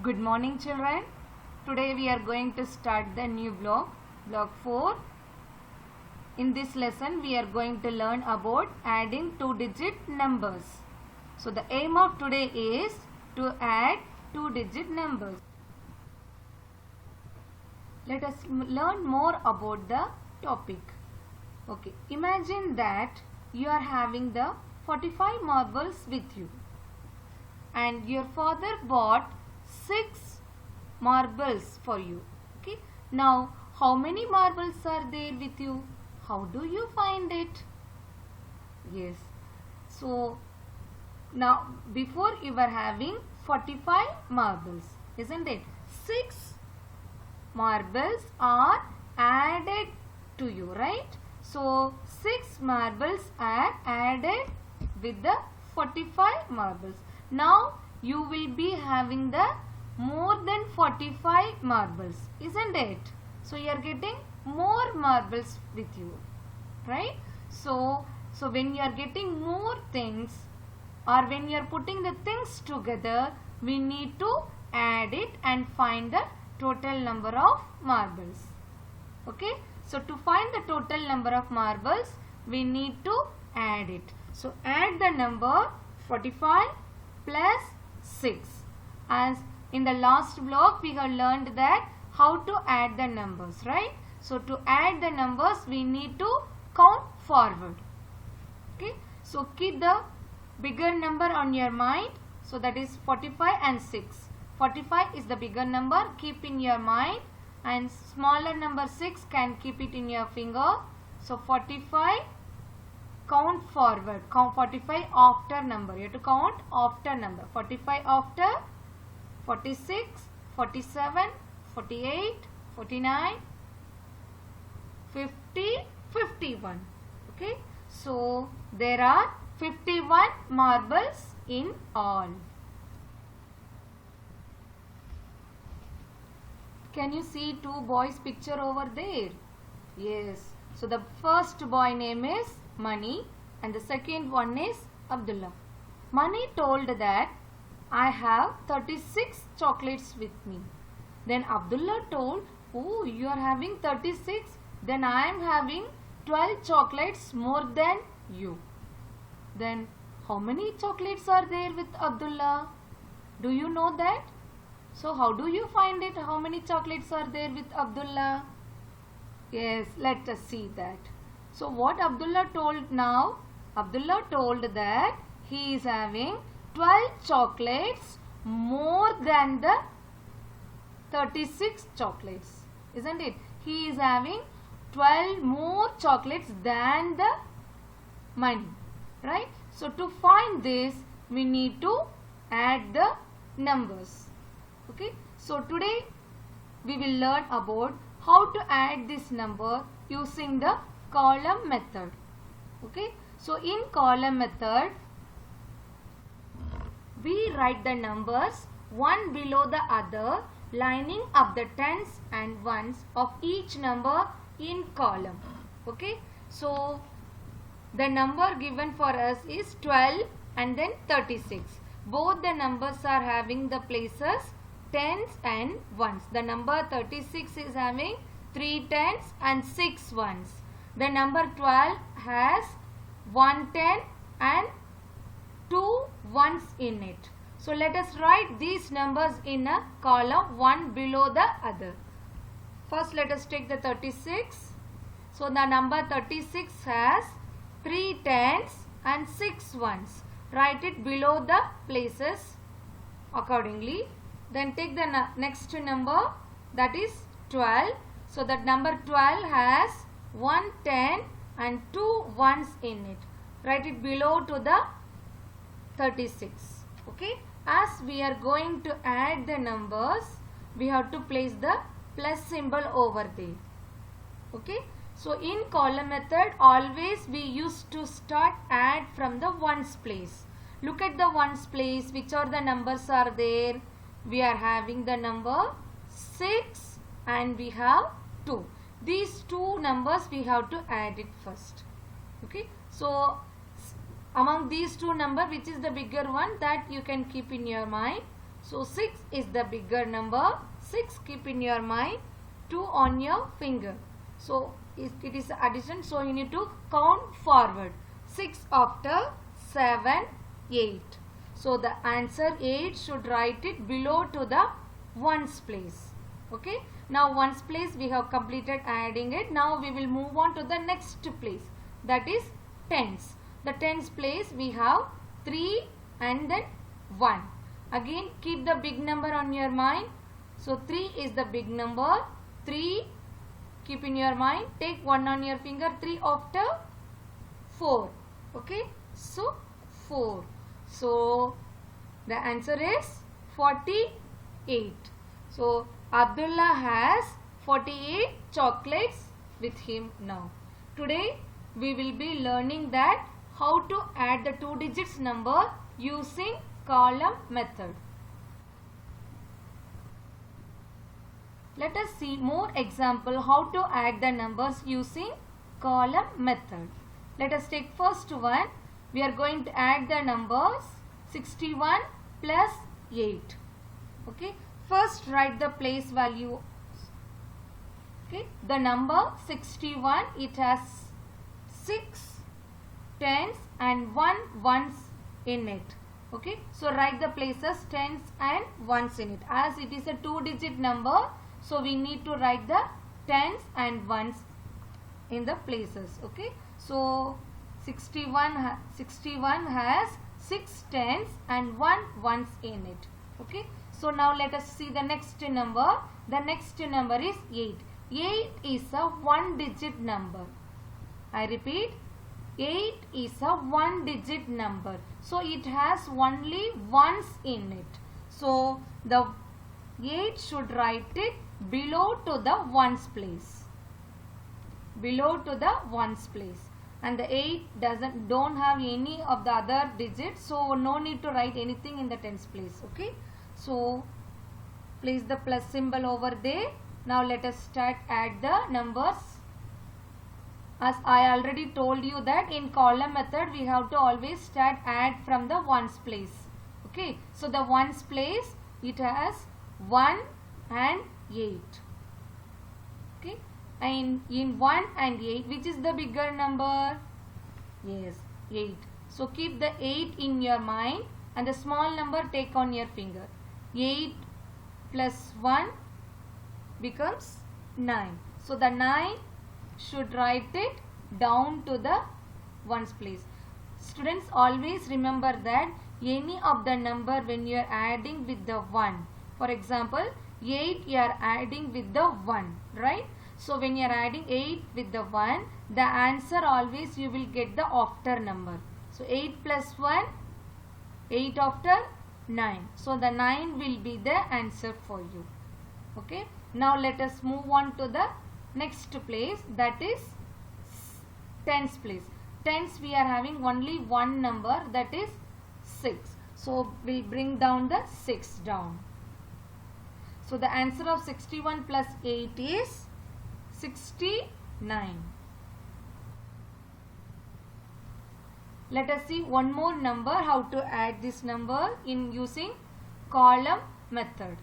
Good morning, children. Today we are going to start the new block 4. In this lesson we are going to learn about adding 2-digit numbers. So the aim of today is to add 2-digit numbers. Let us learn more about the topic. Okay, imagine that you are having the 45 marbles with you and your father bought 6 marbles for you. Okay, now how many marbles are there with you? How do you find it? Yes, so now before you were having 45 marbles, isn't it? 6 marbles are added to you, right? So 6 marbles are added with the 45 marbles. Now you will be having the more than 45 marbles, isn't it? So you are getting more marbles with you, right? So when you are getting more things, or when you are putting the things together, we need to add it and find the total number of marbles. Okay, so to find the total number of marbles, we need to add it. So add the number 45 plus 6. As in the last block we have learned that how to add the numbers, right? So to add the numbers we need to count forward. Okay, so keep the bigger number on your mind. So that is 45 and 6. 45 is the bigger number, keep in your mind, and smaller number 6 can keep it in your finger. So 45, count forward, count 45 after number. You have to count after number. 45 after 46, 47, 48, 49, 50, 51. Okay, so there are 51 marbles in all. Can you see 2 boys' picture over there? Yes. So the first boy name is Mani and the second one is Abdullah. Mani told that I have 36 chocolates with me. Then Abdullah told, oh, you are having 36, then I am having 12 chocolates more than you. Then how many chocolates are there with Abdullah? Do you know that? So how do you find it? How many chocolates are there with Abdullah? Yes, let us see that. So what Abdullah told now? Abdullah told that he is having 12 chocolates more than the 36 chocolates. Isn't it? He is having 12 more chocolates than the money. Right? So to find this, we need to add the numbers. Okay, so today we will learn about how to add this number using the column method. Okay, so in column method, we write the numbers one below the other, lining up the tens and ones of each number in column. Okay, so the number given for us is 12 and then 36. Both the numbers are having the places tens and ones. The number 36 is having 3 tens and 6 ones. The number 12 has 1 10 and 2 ones in it. So let us write these numbers in a column one below the other. First let us take the 36. So the number 36 has 3 tens and 6 ones. Write it below the places accordingly. Then take the next number, that is 12. So that number 12 has 1 10 and 2 ones in it. Write it below to the 36. Okay. As we are going to add the numbers, we have to place the plus symbol over there. Okay. So in column method, always we used to start add from the ones place. Look at the ones place, which are the numbers are there. We are having the number 6 and we have 2. These two numbers we have to add it first. Okay. So among these two numbers, which is the bigger one, that you can keep in your mind. So 6 is the bigger number. 6 keep in your mind, 2 on your finger. So it is addition, so you need to count forward. 6 after 7, 8. So the answer 8 should write it below to the ones place. Okay. Now ones place we have completed adding it. Now we will move on to the next place, that is tens. The tens place we have 3 and then 1. Again keep the big number on your mind. So 3 is the big number. 3 keep in your mind. Take 1 on your finger. 3 after 4. Okay. So 4. So the answer is 48. So Abdullah has 48 chocolates with him now. Today we will be learning that how to add the 2 digits number using column method. Let us see more example how to add the numbers using column method. Let us take first one. We are going to add the numbers 61 plus 8. Okay. First write the place value. Okay. The number 61, it has 6 tens and 1 ones in it. Okay. So write the places tens and ones in it. As it is a 2-digit number, so we need to write the tens and ones in the places. Okay. So 61 has 6 tens and 1 ones in it. Okay. So now let us see the next number. The next number is 8. 8 is a 1-digit number. I repeat, 8 is a 1-digit number. So it has only ones in it. So the 8 should write it below to the ones place. Below to the ones place. And the 8 don't have any of the other digits. So no need to write anything in the tens place. Okay. So place the plus symbol over there. Now let us start add the numbers. As I already told you that in column method we have to always start add from the ones place. Okay. So the ones place it has 1 and 8. Okay. And in 1 and 8, which is the bigger number? Yes, 8. So keep the 8 in your mind and the small number take on your finger. 8 plus 1 becomes 9. So the 9 should write it down to the ones place. Students, always remember that any of the number when you are adding with the 1. For example, 8 you are adding with the 1, right? So when you are adding 8 with the 1, the answer always you will get the after number. So 8 plus 1, 8 after 9. So the 9 will be the answer for you. Okay. Now let us move on to the next place, that is tens place. Tens we are having only one number, that is 6. So we'll bring down the 6 down. So the answer of 61 plus 8 is 69. Let us see one more number, how to add this number in using column method.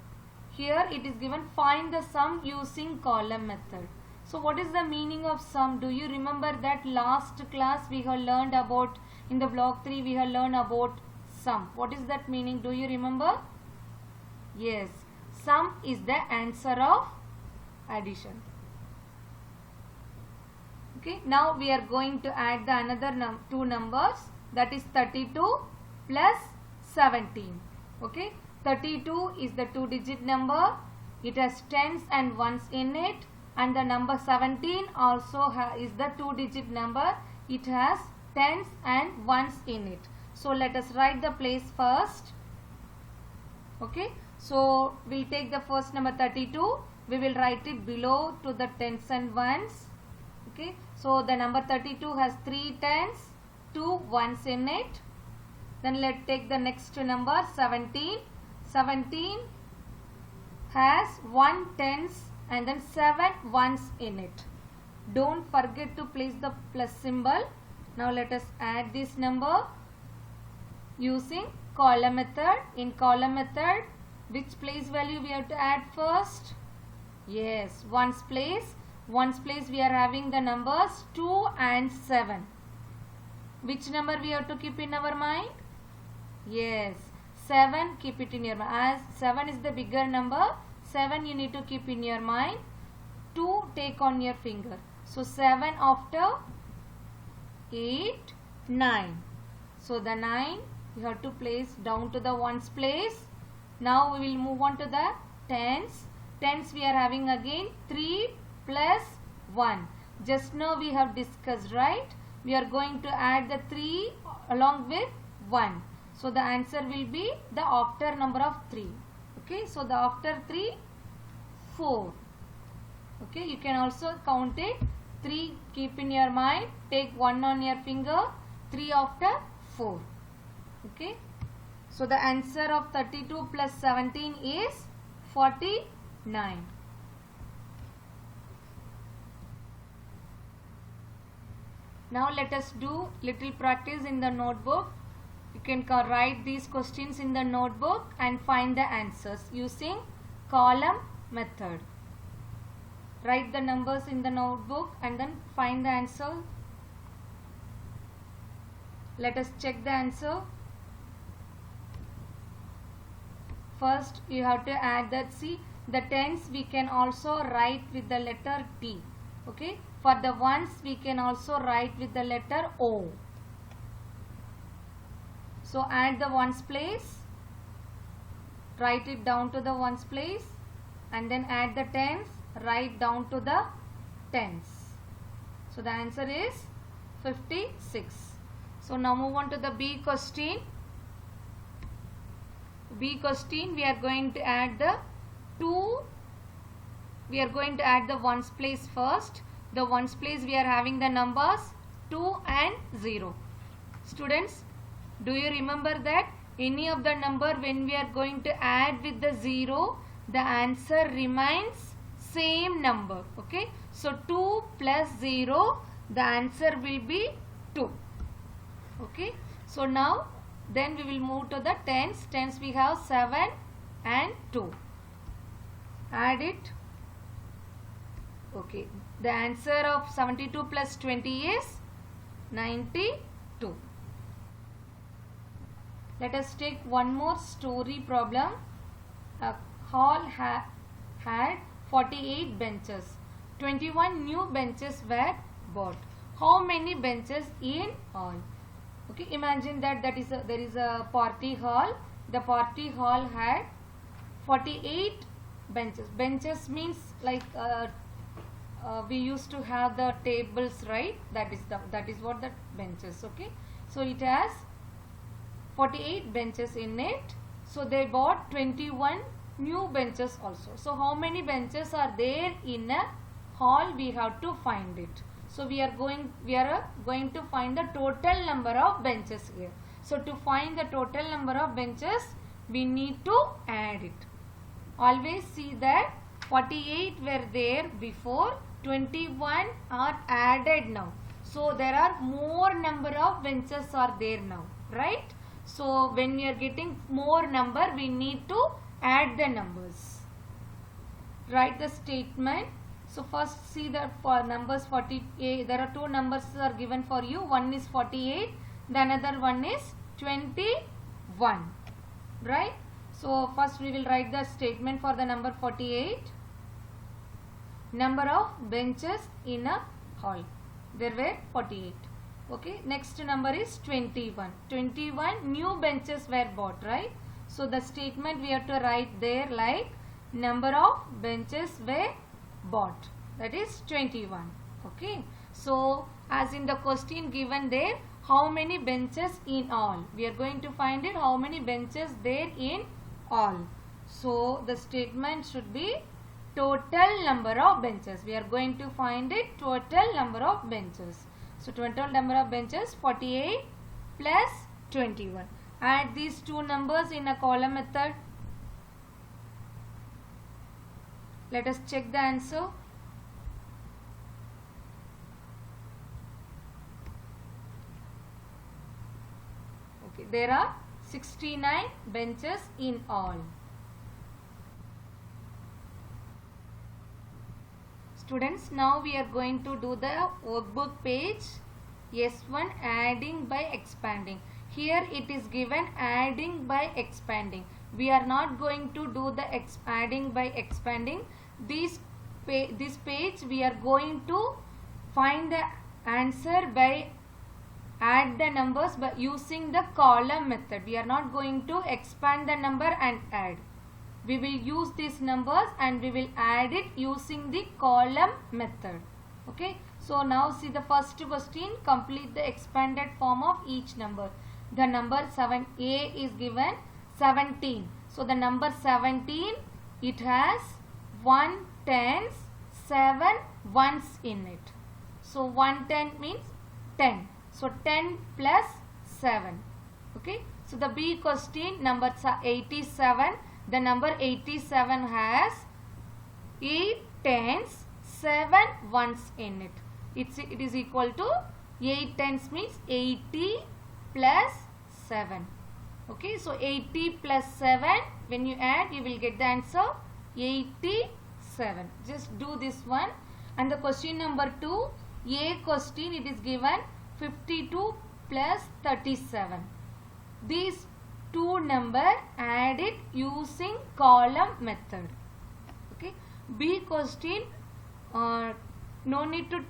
Here it is given find the sum using column method. So what is the meaning of sum? Do you remember that last class we have learned about, in the block 3 we have learned about sum. What is that meaning? Do you remember? Yes, sum is the answer of addition. Okay, now we are going to add the another two numbers, that is 32 plus 17. Okay, 32 is the 2-digit number. It has tens and ones in it, and the number 17 also is the 2-digit number. It has tens and ones in it. So let us write the place first. Okay, so we'll take the first number 32. We will write it below to the tens and ones. Okay, so the number 32 has 3 tens, 2 ones in it. Then let's take the next number 17. 17 has 1 tens and then 7 ones in it. Don't forget to place the plus symbol. Now let us add this number using column method. In column method, Which place value we have to add first? Yes, ones place. Ones place we are having the numbers 2 and 7. Which number we have to keep in our mind? Yes, 7, keep it in your mind. As 7 is the bigger number, 7 you need to keep in your mind. 2 take on your finger. So 7 after 8, 9. So the 9 you have to place down to the ones place. Now we will move on to the tens. Tens we are having again 3 plus 1. Just now we have discussed, right? We are going to add the 3 along with 1. So the answer will be the after number of 3. Okay, so the after 3, 4. Okay, you can also count it. 3 keep in your mind. Take 1 on your finger. 3 after 4. Okay, so the answer of 32 plus 17 is 49. Now let us do little practice in the notebook. You can write these questions in the notebook and find the answers using column method. Write the numbers in the notebook and then find the answer. Let us check the answer. First you have to add that. See, the tens we can also write with the letter T. Okay, for the ones we can also write with the letter O. So add the ones place, write it down to the ones place, and then add the tens, write down to the tens. So the answer is 56. So now move on to the B question. B question, we are going to add the 2. We are going to add the ones place first. The ones place we are having the numbers 2 and 0. Students, do you remember that any of the number when we are going to add with the 0, the answer remains same number. Okay, so 2 plus 0, the answer will be 2. Okay, so now then we will move to the tens. Tens we have 7 and 2. Add it. Okay, the answer of 72 plus 20 is 92. Let us take one more story problem. A hall had 48 benches. 21 new benches were bought. How many benches in all? Okay, imagine that there is a party hall. The party hall had 48 benches. Benches means like we used to have the tables, right? That is what the benches. Okay, so it has 48 benches in it. So they bought 21 new benches also. So how many benches are there in a hall? We have to find it. So we are going to find the total number of benches here. So to find the total number of benches, we need to add it. Always see that 48 were there before, 21 are added now. So there are more number of benches are there now, right? So when we are getting more number, we need to add the numbers. Write the statement. So first see that for numbers 48, there are two numbers are given for you. One is 48, the another one is 21, right? So first we will write the statement for the number 48. Number of benches in a hall. There were 48. Okay, next number is 21. 21 new benches were bought, right? So the statement we have to write there like number of benches were bought, that is 21. Okay, so as in the question given there, how many benches in all? We are going to find it how many benches there in all. So the statement should be total number of benches. We are going to find it total number of benches. So total number of benches 48 plus 21. Add these two numbers in a column method. Let us check the answer. Okay, there are 69 benches in all. Students, now we are going to do the workbook page S1, adding by expanding. Here it is given adding by expanding. We are not going to do the adding by expanding. This page we are going to find the answer by add the numbers by using the column method. We are not going to expand the number and add. We will use these numbers and we will add it using the column method. Okay. So now see the first question. Complete the expanded form of each number. The number 7a is given 17. So the number 17, it has 1 tens, 7 ones in it. So 1 10 means 10. So 10 plus 7. Okay. So the B question, number 87. The number 87 has 8 tens, 7 ones in it. It is equal to 8 tens means 80 plus 7. Okay. So 80 plus 7, when you add, you will get the answer 87. Just do this one. And the question number 2, A question, it is given 52 plus 37. These two number add it using column method. Okay. B question, no need to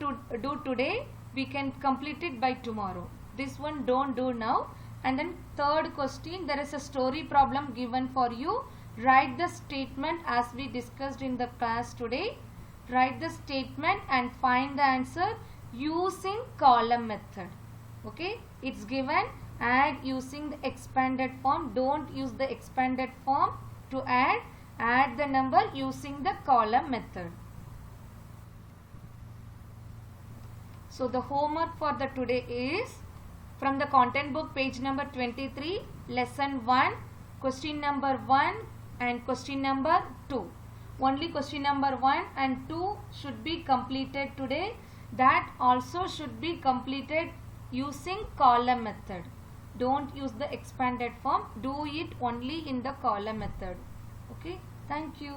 do today. We can complete it by tomorrow. This one don't do now. And then third question, there is a story problem given for you. Write the statement as we discussed in the class today. Write the statement and find the answer using column method. Okay. It's given add using the expanded form. Don't use the expanded form to add. Add the number using the column method. So the homework for the today is from the content book, page number 23, lesson 1, question number 1 and question number 2. Only question number 1 and 2 should be completed today. That also should be completed using column method. Don't use the expanded form. Do it only in the column method. Okay. Thank you.